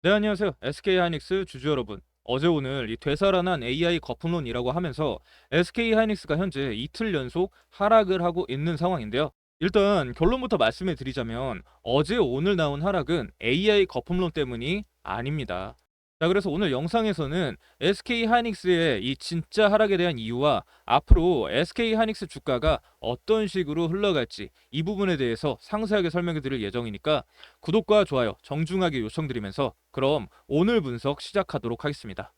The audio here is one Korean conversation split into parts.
네, 안녕하세요. SK하이닉스 주주 여러분. 어제 오늘 이 되살아난 AI 거품론이라고 하면서 SK하이닉스가 현재 이틀 연속 하락을 하고 있는 상황인데요. 일단 결론부터 말씀을 드리자면 어제 오늘 나온 하락은 AI 거품론 때문이 아닙니다. 자, 그래서 오늘 영상에서는 SK하이닉스의 이 진짜 하락에 대한 이유와 앞으로 SK하이닉스 주가가 어떤 식으로 흘러갈지 이 부분에 대해서 상세하게 설명해 드릴 예정이니까 구독과 좋아요 정중하게 요청드리면서 그럼 오늘 분석 시작하도록 하겠습니다.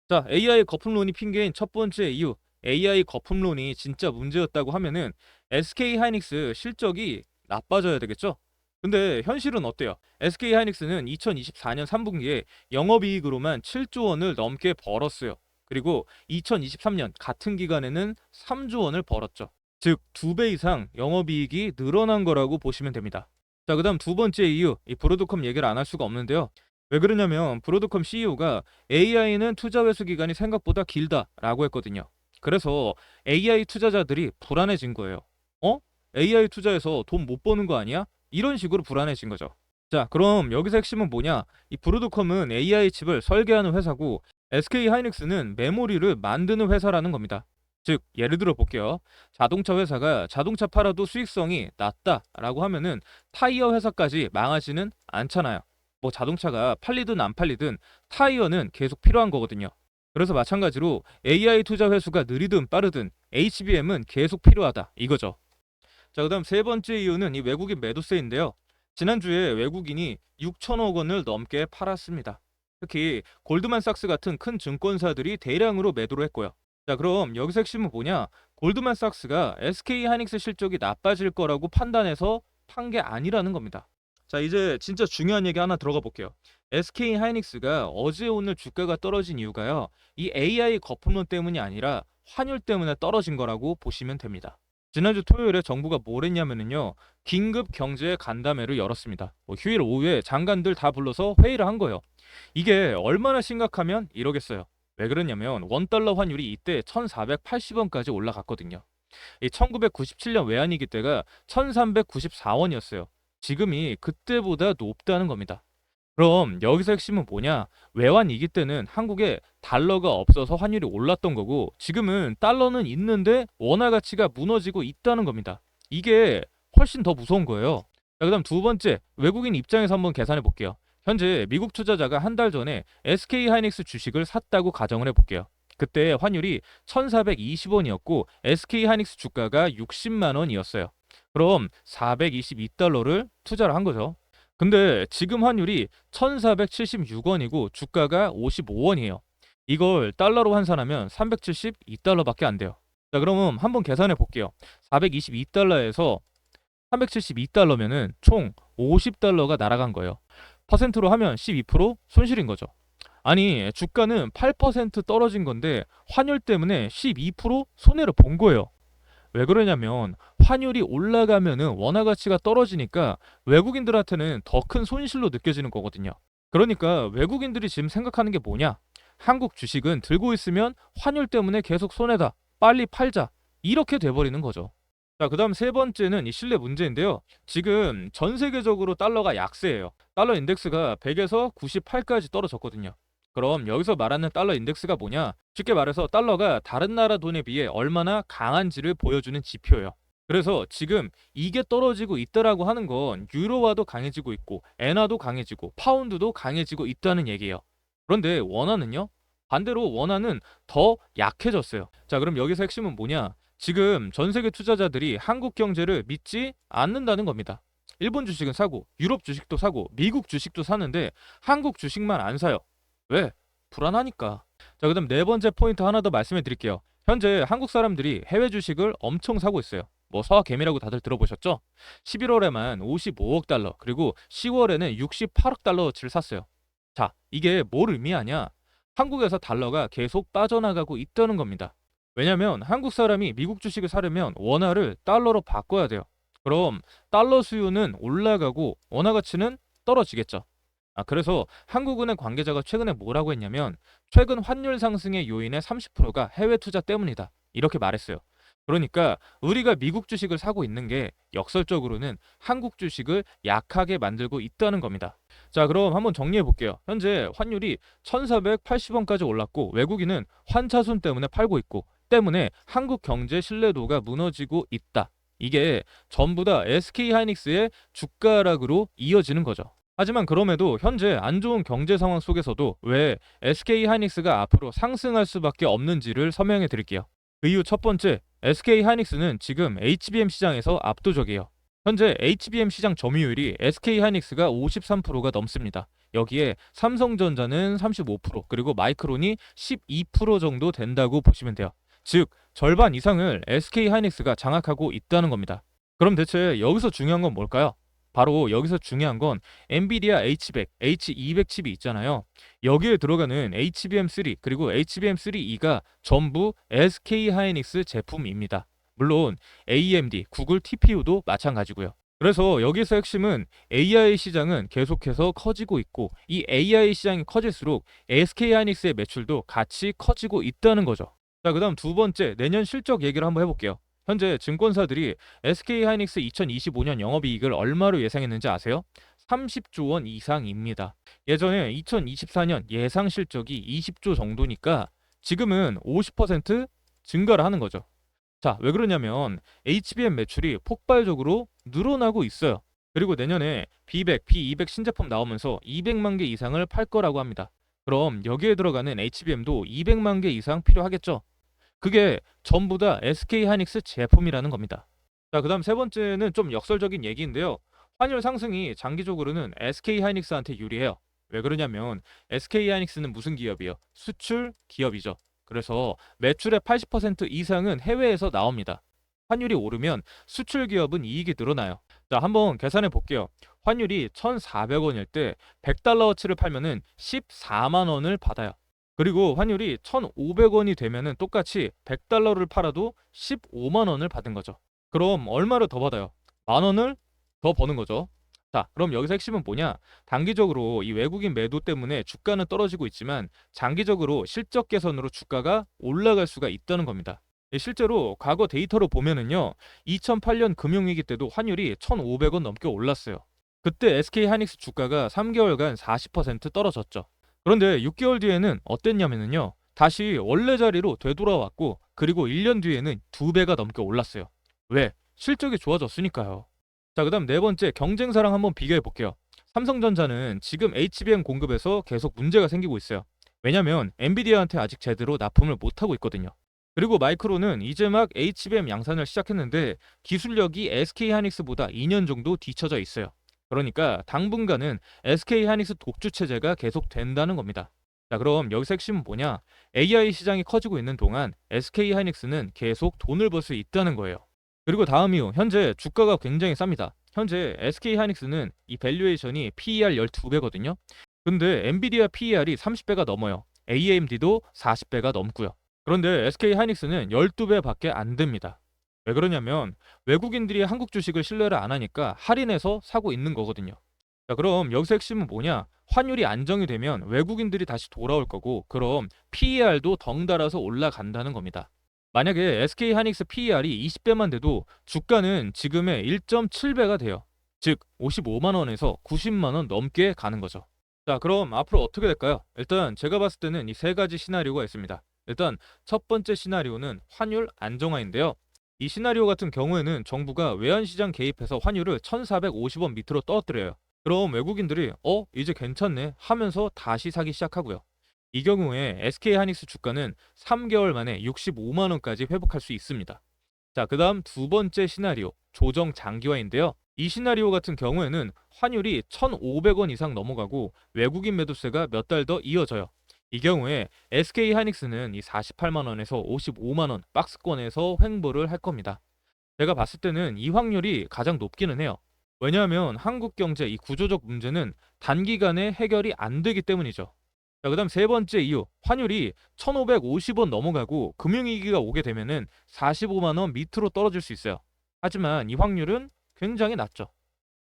자, AI 거품론이 핑계인 첫 번째 이유, AI 거품론이 진짜 문제였다고 하면은 SK하이닉스 실적이 나빠져야 되겠죠? 근데 현실은 어때요? SK하이닉스는 2024년 3분기에 영업이익으로만 7조 원을 넘게 벌었어요. 그리고 2023년 같은 기간에는 3조 원을 벌었죠. 즉, 2배 이상 영업이익이 늘어난 거라고 보시면 됩니다. 자, 그다음 두 번째 이유, 이 브로드컴 얘기를 안 할 수가 없는데요. 왜 그러냐면 브로드컴 CEO가 AI는 투자 회수 기간이 생각보다 길다라고 했거든요. 그래서 AI 투자자들이 불안해진 거예요. 어? AI 투자해서 돈 못 버는 거 아니야? 이런 식으로 불안해진 거죠. 자, 그럼 여기서 핵심은 뭐냐? 이 브로드컴은 AI 칩을 설계하는 회사고 SK 하이닉스는 메모리를 만드는 회사라는 겁니다. 즉, 예를 들어 볼게요. 자동차 회사가 자동차 팔아도 수익성이 낮다라고 하면은 타이어 회사까지 망하지는 않잖아요. 뭐 자동차가 팔리든 안 팔리든 타이어는 계속 필요한 거거든요. 그래서 마찬가지로 AI 투자 회수가 느리든 빠르든 HBM은 계속 필요하다 이거죠. 자, 그다음 세 번째 이유는 이 외국인 매도세인데요. 지난주에 외국인이 6천억 원을 넘게 팔았습니다. 특히 골드만삭스 같은 큰 증권사들이 대량으로 매도를 했고요. 자, 그럼 여기서 핵심은 뭐냐? 골드만삭스가 SK하이닉스 실적이 나빠질 거라고 판단해서 판 게 아니라는 겁니다. 자, 이제 진짜 중요한 얘기 하나 들어가 볼게요. SK하이닉스가 어제 오늘 주가가 떨어진 이유가요. 이 AI 거품론 때문이 아니라 환율 때문에 떨어진 거라고 보시면 됩니다. 지난주 토요일에 정부가 뭘 했냐면요. 긴급 경제 간담회를 열었습니다. 휴일 오후에 장관들 다 불러서 회의를 한 거예요. 이게 얼마나 심각하면 이러겠어요. 왜 그러냐면 원달러 환율이 이때 1480원까지 올라갔거든요. 이 1997년 외환위기 때가 1394원이었어요. 지금이 그때보다 높다는 겁니다. 그럼 여기서 핵심은 뭐냐? 외환위기 때는 한국에 달러가 없어서 환율이 올랐던 거고 지금은 달러는 있는데 원화 가치가 무너지고 있다는 겁니다. 이게 훨씬 더 무서운 거예요. 자, 그다음 두 번째, 외국인 입장에서 한번 계산해 볼게요. 현재 미국 투자자가 한 달 전에 SK 하이닉스 주식을 샀다고 가정을 해 볼게요. 그때 환율이 1420원이었고 SK 하이닉스 주가가 60만 원이었어요. 그럼 422달러를 투자를 한 거죠. 근데 지금 환율이 1476원이고 주가가 55원이에요. 이걸 달러로 환산하면 372달러밖에 안 돼요. 자, 그럼 한번 계산해 볼게요. 422달러에서 372달러면은 총 50달러가 날아간 거예요. 퍼센트로 하면 12% 손실인 거죠. 아니, 주가는 8% 떨어진 건데 환율 때문에 12% 손해를 본 거예요. 왜 그러냐면 환율이 올라가면은 원화 가치가 떨어지니까 외국인들한테는 더 큰 손실로 느껴지는 거거든요. 그러니까 외국인들이 지금 생각하는 게 뭐냐? 한국 주식은 들고 있으면 환율 때문에 계속 손해다. 빨리 팔자. 이렇게 돼버리는 거죠. 자, 그다음 세 번째는 이 신뢰 문제인데요. 지금 전 세계적으로 달러가 약세예요. 달러 인덱스가 100에서 98까지 떨어졌거든요. 그럼 여기서 말하는 달러 인덱스가 뭐냐? 쉽게 말해서 달러가 다른 나라 돈에 비해 얼마나 강한지를 보여주는 지표예요. 그래서 지금 이게 떨어지고 있다라고 하는 건 유로화도 강해지고 있고 엔화도 강해지고 파운드도 강해지고 있다는 얘기예요. 그런데 원화는요? 반대로 원화는 더 약해졌어요. 자, 그럼 여기서 핵심은 뭐냐? 지금 전 세계 투자자들이 한국 경제를 믿지 않는다는 겁니다. 일본 주식은 사고, 유럽 주식도 사고, 미국 주식도 사는데 한국 주식만 안 사요. 왜? 불안하니까. 자, 그다음 네 번째 포인트 하나 더 말씀해 드릴게요. 현재 한국 사람들이 해외 주식을 엄청 사고 있어요. 뭐 서학개미라고 다들 들어보셨죠? 11월에만 55억 달러, 그리고 10월에는 68억 달러어치를 샀어요. 자, 이게 뭘 의미하냐? 한국에서 달러가 계속 빠져나가고 있다는 겁니다. 왜냐면 한국 사람이 미국 주식을 사려면 원화를 달러로 바꿔야 돼요. 그럼 달러 수요는 올라가고 원화 가치는 떨어지겠죠. 그래서 한국은행 관계자가 최근에 뭐라고 했냐면 최근 환율 상승의 요인의 30%가 해외 투자 때문이다. 이렇게 말했어요. 그러니까 우리가 미국 주식을 사고 있는 게 역설적으로는 한국 주식을 약하게 만들고 있다는 겁니다. 자, 그럼 한번 정리해 볼게요. 현재 환율이 1480원까지 올랐고 외국인은 환차손 때문에 팔고 있고 때문에 한국 경제 신뢰도가 무너지고 있다. 이게 전부 다 SK 하이닉스의 주가 하락으로 이어지는 거죠. 하지만 그럼에도 현재 안 좋은 경제 상황 속에서도 왜 SK 하이닉스가 앞으로 상승할 수밖에 없는지를 설명해 드릴게요. 그 이유 첫 번째, SK 하이닉스는 지금 HBM 시장에서 압도적이에요. 현재 HBM 시장 점유율이 SK 하이닉스가 53%가 넘습니다. 여기에 삼성전자는 35%, 그리고 마이크론이 12% 정도 된다고 보시면 돼요. 즉, 절반 이상을 SK 하이닉스가 장악하고 있다는 겁니다. 그럼 대체 여기서 중요한 건 뭘까요? 바로 여기서 중요한 건 엔비디아 H100, H200 칩이 있잖아요. 여기에 들어가는 HBM3 그리고 HBM3E가 전부 SK 하이닉스 제품입니다. 물론 AMD, 구글 TPU도 마찬가지고요. 그래서 여기서 핵심은 AI 시장은 계속해서 커지고 있고 이 AI 시장이 커질수록 SK 하이닉스의 매출도 같이 커지고 있다는 거죠. 자, 그다음 두 번째, 내년 실적 얘기를 한번 해볼게요. 현재 증권사들이 SK 하이닉스 2025년 영업이익을 얼마로 예상했는지 아세요? 30조 원 이상입니다. 예전에 2024년 예상 실적이 20조 정도니까 지금은 50% 증가를 하는 거죠. 자, 왜 그러냐면 HBM 매출이 폭발적으로 늘어나고 있어요. 그리고 내년에 B100, B200 신제품 나오면서 200만 개 이상을 팔 거라고 합니다. 그럼 여기에 들어가는 HBM도 200만 개 이상 필요하겠죠? 그게 전부 다 SK 하이닉스 제품이라는 겁니다. 자, 그다음 세 번째는 좀 역설적인 얘기인데요. 환율 상승이 장기적으로는 SK 하이닉스한테 유리해요. 왜 그러냐면 SK 하이닉스는 무슨 기업이요? 수출 기업이죠. 그래서 매출의 80% 이상은 해외에서 나옵니다. 환율이 오르면 수출 기업은 이익이 늘어나요. 자, 한번 계산해 볼게요. 환율이 1,400원일 때 100달러어치를 팔면은 14만 원을 받아요. 그리고 환율이 1,500원이 되면은 똑같이 100달러를 팔아도 15만 원을 받은 거죠. 그럼 얼마를 더 받아요? 만 원을 더 버는 거죠. 자, 그럼 여기서 핵심은 뭐냐? 단기적으로 이 외국인 매도 때문에 주가는 떨어지고 있지만 장기적으로 실적 개선으로 주가가 올라갈 수가 있다는 겁니다. 실제로 과거 데이터로 보면은요, 2008년 금융위기 때도 환율이 1,500원 넘게 올랐어요. 그때 SK 하이닉스 주가가 3개월간 40% 떨어졌죠. 그런데 6개월 뒤에는 어땠냐면요, 다시 원래 자리로 되돌아왔고, 그리고 1년 뒤에는 2배가 넘게 올랐어요. 왜? 실적이 좋아졌으니까요. 자, 그다음 네 번째, 경쟁사랑 한번 비교해 볼게요. 삼성전자는 지금 HBM 공급에서 계속 문제가 생기고 있어요. 왜냐면 엔비디아한테 아직 제대로 납품을 못 하고 있거든요. 그리고 마이크론은 이제 막 HBM 양산을 시작했는데 기술력이 SK 하이닉스보다 2년 정도 뒤처져 있어요. 그러니까 당분간은 SK 하이닉스 독주 체제가 계속 된다는 겁니다. 자, 그럼 여기서 핵심은 뭐냐? AI 시장이 커지고 있는 동안 SK 하이닉스는 계속 돈을 벌 수 있다는 거예요. 그리고 다음 이유, 현재 주가가 굉장히 쌉니다. 현재 SK 하이닉스는 이 밸류에이션이 PER 12배거든요. 근데 엔비디아 PER이 30배가 넘어요. AMD도 40배가 넘고요. 그런데 SK 하이닉스는 12배밖에 안 됩니다. 왜 그러냐면 외국인들이 한국 주식을 신뢰를 안 하니까 할인해서 사고 있는 거거든요. 자, 그럼 여기서 핵심은 뭐냐? 환율이 안정이 되면 외국인들이 다시 돌아올 거고, 그럼 PER도 덩달아서 올라간다는 겁니다. 만약에 SK 하이닉스 PER이 20배만 돼도 주가는 지금의 1.7배가 돼요. 즉 55만 원에서 90만 원 넘게 가는 거죠. 자, 그럼 앞으로 어떻게 될까요? 일단 제가 봤을 때는 이 세 가지 시나리오가 있습니다. 일단 첫 번째 시나리오는 환율 안정화인데요. 이 시나리오 같은 경우에는 정부가 외환시장 개입해서 환율을 1,450원 밑으로 떨어뜨려요. 그럼 외국인들이 이제 괜찮네 하면서 다시 사기 시작하고요. 이 경우에 SK 하이닉스 주가는 3개월 만에 65만 원까지 회복할 수 있습니다. 자, 그다음 두 번째 시나리오, 조정 장기화인데요. 이 시나리오 같은 경우에는 환율이 1,500원 이상 넘어가고 외국인 매도세가 몇 달 더 이어져요. 이 경우에 SK 하이닉스는 이 48만 원에서 55만 원 박스권에서 횡보를 할 겁니다. 제가 봤을 때는 이 확률이 가장 높기는 해요. 왜냐하면 한국 경제 이 구조적 문제는 단기간에 해결이 안 되기 때문이죠. 자, 그다음 세 번째 이유. 환율이 1,550원 넘어가고 금융위기가 오게 되면은 45만 원 밑으로 떨어질 수 있어요. 하지만 이 확률은 굉장히 낮죠.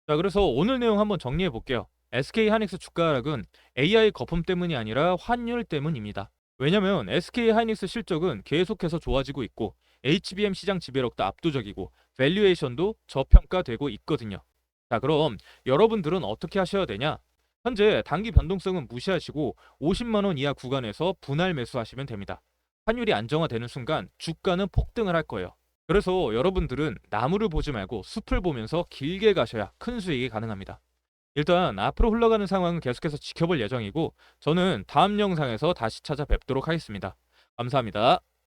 자, 그래서 오늘 내용 한번 정리해 볼게요. SK 하이닉스 주가 하락은 AI 거품 때문이 아니라 환율 때문입니다. 왜냐면 SK 하이닉스 실적은 계속해서 좋아지고 있고 HBM 시장 지배력도 압도적이고 밸류에이션도 저평가되고 있거든요. 자, 그럼 여러분들은 어떻게 하셔야 되냐? 현재 단기 변동성은 무시하시고 50만 원 이하 구간에서 분할 매수하시면 됩니다. 환율이 안정화되는 순간 주가는 폭등을 할 거예요. 그래서 여러분들은 나무를 보지 말고 숲을 보면서 길게 가셔야 큰 수익이 가능합니다. 일단 앞으로 흘러가는 상황은 계속해서 지켜볼 예정이고 저는 다음 영상에서 다시 찾아뵙도록 하겠습니다. 감사합니다.